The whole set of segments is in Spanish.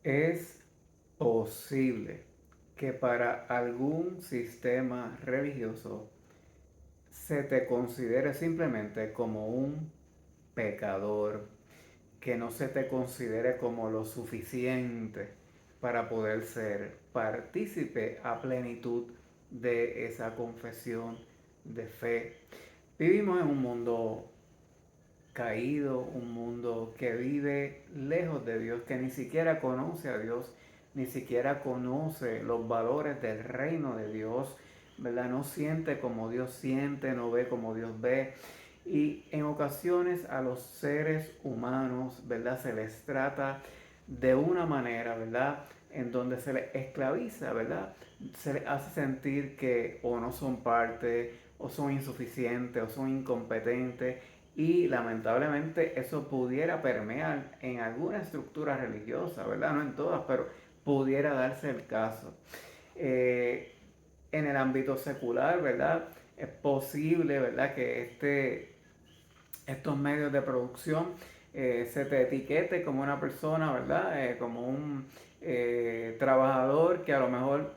Es posible que para algún sistema religioso se te considere simplemente como un pecador, que no se te considere como lo suficiente para poder ser partícipe a plenitud de esa confesión de fe. Vivimos en un mundo caído, un mundo que vive lejos de Dios, que ni siquiera conoce a Dios, ni siquiera conoce los valores del reino de Dios, ¿verdad? No siente como Dios siente, no ve como Dios ve. Y en ocasiones a los seres humanos, ¿verdad? Se les trata de una manera, ¿verdad? En donde se les esclaviza, ¿verdad? Se les hace sentir que o no son parte, o son insuficientes, o son incompetentes, y lamentablemente eso pudiera permear en alguna estructura religiosa, ¿verdad? No en todas, pero pudiera darse el caso. Eh, en el ámbito secular, ¿verdad? Es posible, ¿verdad? Que estos medios de producción se te etiquete como una persona, ¿verdad? Como un trabajador que a lo mejor,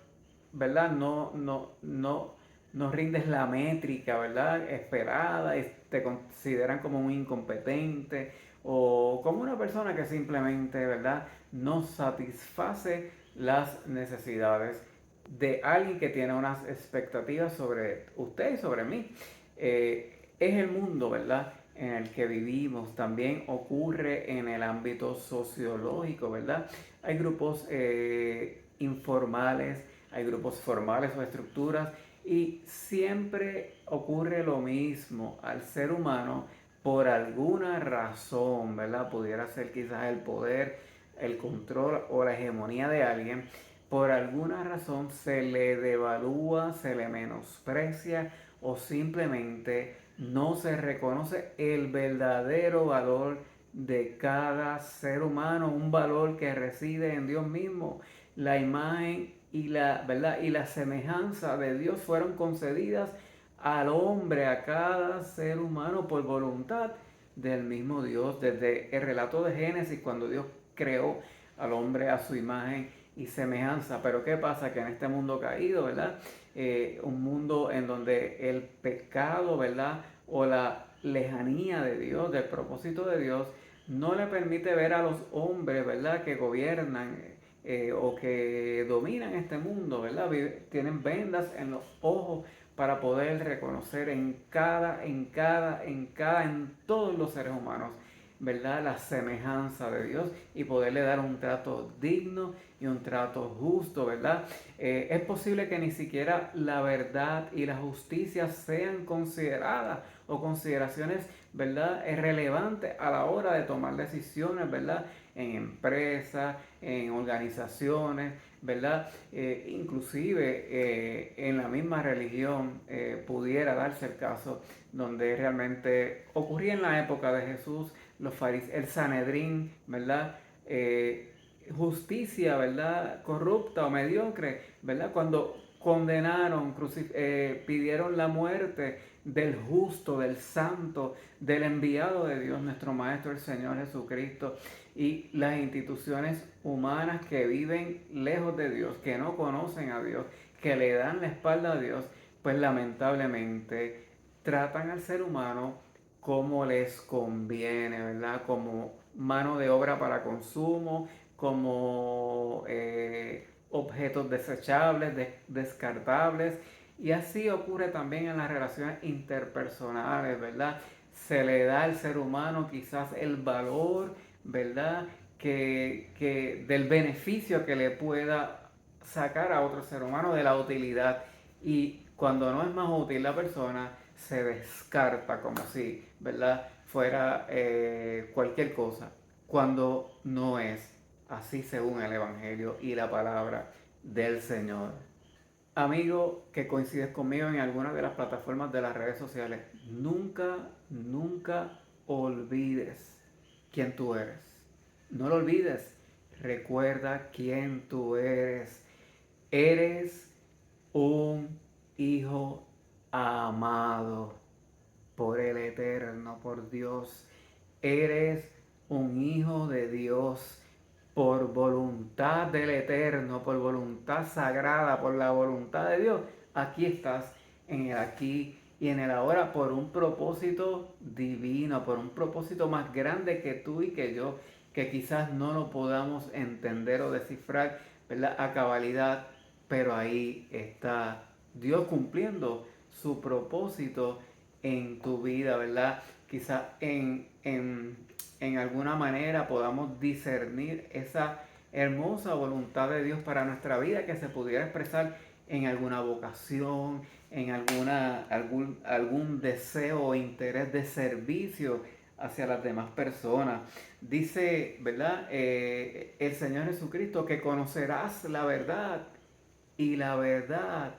¿verdad? No rindes la métrica, ¿verdad? Esperada, y te consideran como un incompetente o como una persona que simplemente, ¿verdad? No satisface las necesidades de alguien que tiene unas expectativas sobre usted y sobre mí. Es el mundo, ¿verdad? En el que vivimos. También ocurre en el ámbito sociológico, ¿verdad? Hay grupos informales, hay grupos formales o estructuras, y siempre ocurre lo mismo al ser humano por alguna razón, ¿verdad? Pudiera ser quizás el poder, el control o la hegemonía de alguien. Por alguna razón se le devalúa, se le menosprecia o simplemente no se reconoce el verdadero valor de cada ser humano, un valor que reside en Dios mismo. La imagen y la verdad y la semejanza de Dios fueron concedidas al hombre, a cada ser humano por voluntad del mismo Dios. Desde el relato de Génesis, cuando Dios creó al hombre a su imagen y semejanza. Pero ¿qué pasa? Que en este mundo caído, ¿verdad? Un mundo en donde el pecado, ¿verdad? O la lejanía de Dios, del propósito de Dios, no le permite ver a los hombres, ¿verdad? Que gobiernan o que dominan este mundo, ¿verdad? Tienen vendas en los ojos para poder reconocer en todos los seres humanos, ¿verdad? La semejanza de Dios y poderle dar un trato digno y un trato justo, ¿verdad? Es posible que ni siquiera la verdad y la justicia sean consideradas o consideraciones, ¿verdad? Es relevante a la hora de tomar decisiones, ¿verdad? En empresas, en organizaciones, ¿verdad? Inclusive en la misma religión pudiera darse el caso donde realmente ocurría en la época de Jesús, el Sanedrín, ¿verdad? Justicia, ¿verdad? Corrupta o mediocre, ¿verdad? Cuando condenaron, pidieron la muerte del justo, del santo, del enviado de Dios, nuestro Maestro, el Señor Jesucristo, y las instituciones humanas que viven lejos de Dios, que no conocen a Dios, que le dan la espalda a Dios, pues lamentablemente tratan al ser humano como les conviene, ¿verdad? Como mano de obra para consumo, como objetos desechables, descartables. Y así ocurre también en las relaciones interpersonales, ¿verdad? Se le da al ser humano quizás el valor, ¿verdad? Del beneficio que le pueda sacar a otro ser humano, de la utilidad. Y cuando no es más útil la persona, se descarta como si, ¿verdad? Fuera cualquier cosa, cuando no es así según el Evangelio y la palabra del Señor. Amigo que coincides conmigo en alguna de las plataformas de las redes sociales, nunca olvides quién tú eres. No lo olvides. Recuerda quién tú eres. Eres un hijo amado por el Eterno, por Dios. Eres un hijo de Dios por voluntad del Eterno, por voluntad sagrada, por la voluntad de Dios, aquí estás en el aquí y en el ahora por un propósito divino, por un propósito más grande que tú y que yo, que quizás no lo podamos entender o descifrar, ¿verdad? A cabalidad, pero ahí está Dios cumpliendo su propósito en tu vida, ¿verdad? Quizás en alguna manera podamos discernir esa hermosa voluntad de Dios para nuestra vida que se pudiera expresar en alguna vocación, en algún deseo o interés de servicio hacia las demás personas. Dice, ¿verdad? El Señor Jesucristo que conocerás la verdad y la verdad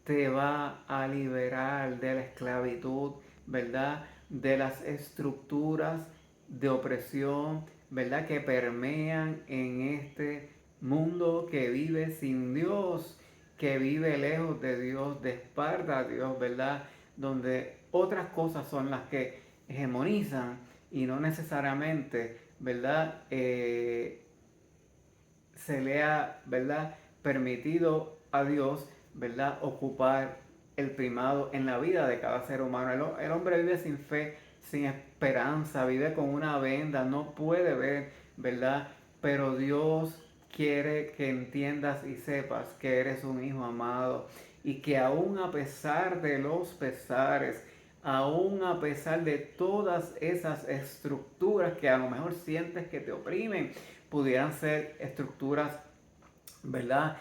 te va a liberar de la esclavitud, ¿verdad? De las estructuras de opresión, ¿verdad? Que permean en este mundo que vive sin Dios, que vive lejos de Dios, de espalda a Dios, ¿verdad? Donde otras cosas son las que hegemonizan y no necesariamente, ¿verdad? Se le ha, ¿verdad? Permitido a Dios, ¿verdad? Ocupar el primado en la vida de cada ser humano. El hombre vive sin fe, sin esperanza, vive con una venda, no puede ver, ¿verdad? Pero Dios quiere que entiendas y sepas que eres un hijo amado y que aún a pesar de los pesares, aún a pesar de todas esas estructuras que a lo mejor sientes que te oprimen, pudieran ser estructuras, ¿verdad?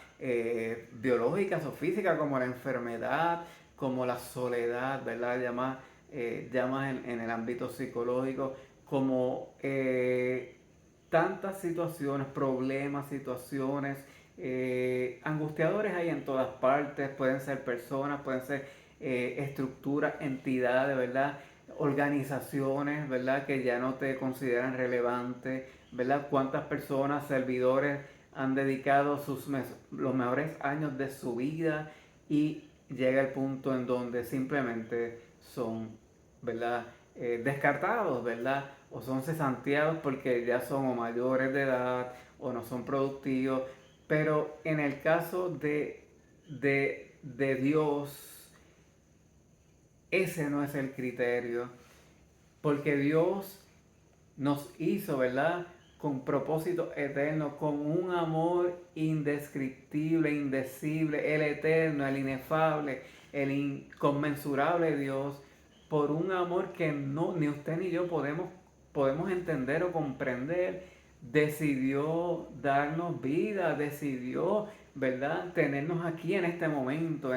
Biológicas o físicas como la enfermedad, como la soledad, ¿verdad? Llama en el ámbito psicológico, como tantas situaciones, problemas, situaciones, angustiadores hay en todas partes, pueden ser personas, pueden ser estructuras, entidades, ¿verdad? Organizaciones, ¿verdad? Que ya no te consideran relevante, ¿verdad? Cuántas personas, servidores, han dedicado los mejores años de su vida y llega el punto en donde simplemente son, ¿verdad? Descartados, ¿verdad? O son cesanteados porque ya son o mayores de edad o no son productivos. Pero en el caso de Dios, ese no es el criterio, porque Dios nos hizo, ¿verdad? Con propósito eterno, con un amor indescriptible, indecible, el eterno, el inefable, el inconmensurable Dios, por un amor que no, ni usted ni yo podemos entender o comprender, decidió darnos vida, decidió, ¿verdad? Tenernos aquí en este momento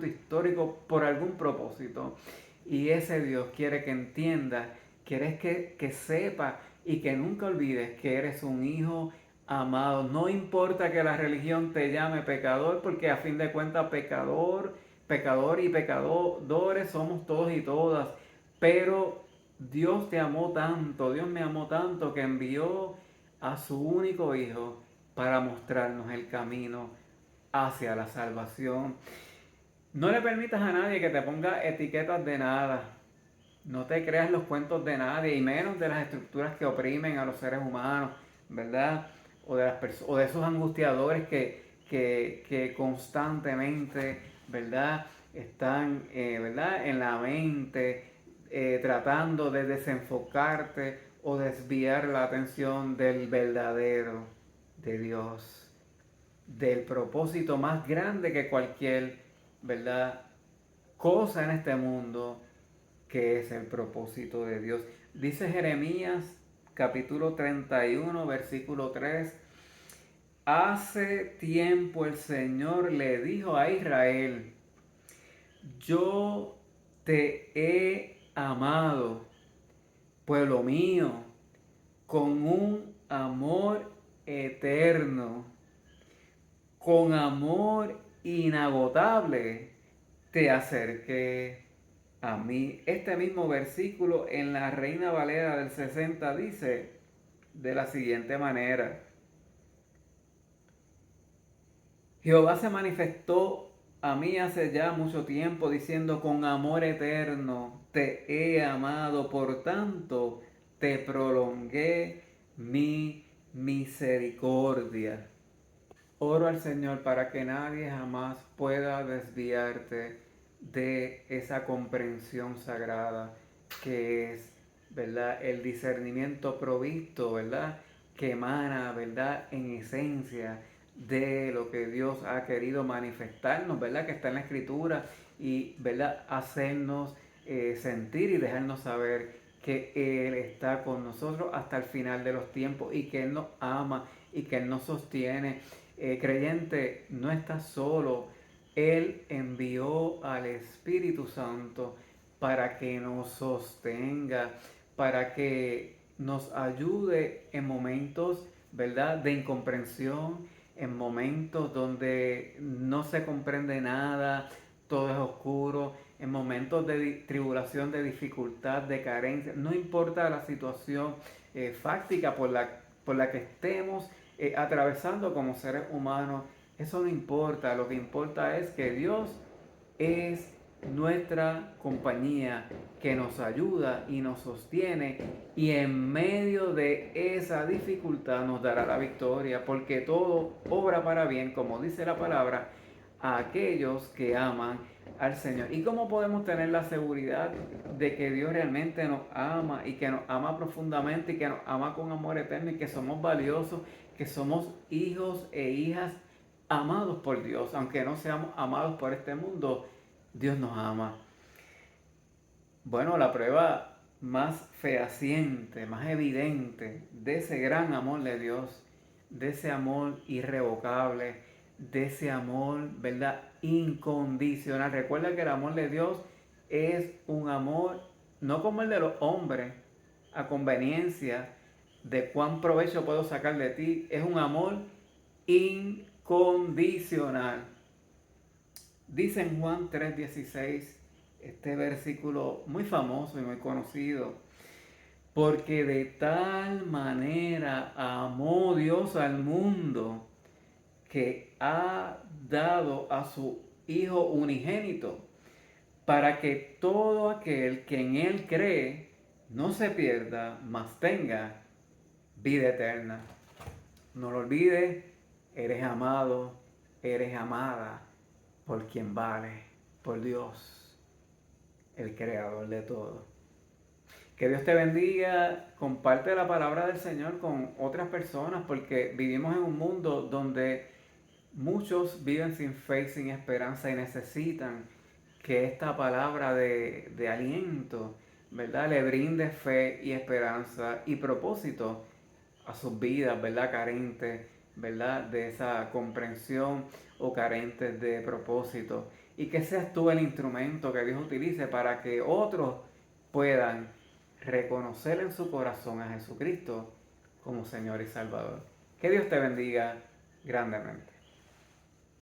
histórico, por algún propósito. Y ese Dios quiere que entienda, quiere que sepa y que nunca olvides que eres un hijo amado. No importa que la religión te llame pecador, porque a fin de cuentas pecador y pecadores somos todos y todas. Pero Dios te amó tanto, Dios me amó tanto que envió a su único hijo para mostrarnos el camino hacia la salvación. No le permitas a nadie que te ponga etiquetas de nada. No te creas los cuentos de nadie, y menos de las estructuras que oprimen a los seres humanos, ¿verdad? O de esos angustiadores que constantemente, ¿verdad? Están, ¿verdad? En la mente, tratando de desenfocarte o desviar la atención del verdadero, de Dios, del propósito más grande que cualquier, ¿verdad? Cosa en este mundo, que es el propósito de Dios. Dice Jeremías capítulo 31 versículo 3: hace tiempo el Señor le dijo a Israel: yo te he amado, pueblo mío, con un amor eterno, con amor inagotable te acerqué a mí. Este mismo versículo en la Reina Valera del 60 dice de la siguiente manera: Jehová se manifestó a mí hace ya mucho tiempo diciendo: con amor eterno te he amado, por tanto te prolongué mi misericordia. Oro al Señor para que nadie jamás pueda desviarte de esa comprensión sagrada que es, ¿verdad? El discernimiento provisto, ¿verdad? Que emana, ¿verdad? En esencia de lo que Dios ha querido manifestarnos, ¿verdad? Que está en la Escritura y, ¿verdad? Hacernos sentir y dejarnos saber que Él está con nosotros hasta el final de los tiempos y que Él nos ama y que Él nos sostiene. Creyente, no estás solo. Él envió al Espíritu Santo para que nos sostenga, para que nos ayude en momentos, ¿verdad?, de incomprensión, en momentos donde no se comprende nada, todo es oscuro, en momentos de tribulación, de dificultad, de carencia, no importa la situación fáctica por la que estemos atravesando como seres humanos, eso no importa, lo que importa es que Dios es nuestra compañía que nos ayuda y nos sostiene y en medio de esa dificultad nos dará la victoria porque todo obra para bien, como dice la palabra, a aquellos que aman al Señor. ¿Y cómo podemos tener la seguridad de que Dios realmente nos ama y que nos ama profundamente y que nos ama con amor eterno y que somos valiosos, que somos hijos e hijas amados por Dios, aunque no seamos amados por este mundo, Dios nos ama? Bueno, la prueba más fehaciente, más evidente de ese gran amor de Dios, de ese amor irrevocable, de ese amor, ¿verdad?, incondicional. Recuerda que el amor de Dios es un amor no como el de los hombres, a conveniencia de cuán provecho puedo sacar de ti. Es un amor incondicional. Dice en Juan 3:16, este versículo muy famoso y muy conocido, porque de tal manera amó Dios al mundo que ha dado a su Hijo unigénito, para que todo aquel que en Él cree no se pierda, mas tenga vida eterna. No lo olvides, eres amado, eres amada por quien vale, por Dios, el creador de todo. Que Dios te bendiga, comparte la palabra del Señor con otras personas porque vivimos en un mundo donde muchos viven sin fe y sin esperanza y necesitan que esta palabra de aliento, ¿verdad?, le brinde fe y esperanza y propósito a sus vidas, ¿verdad?, carentes, ¿verdad?, de esa comprensión o carentes de propósito. Y que seas tú el instrumento que Dios utilice para que otros puedan reconocer en su corazón a Jesucristo como Señor y Salvador. Que Dios te bendiga grandemente.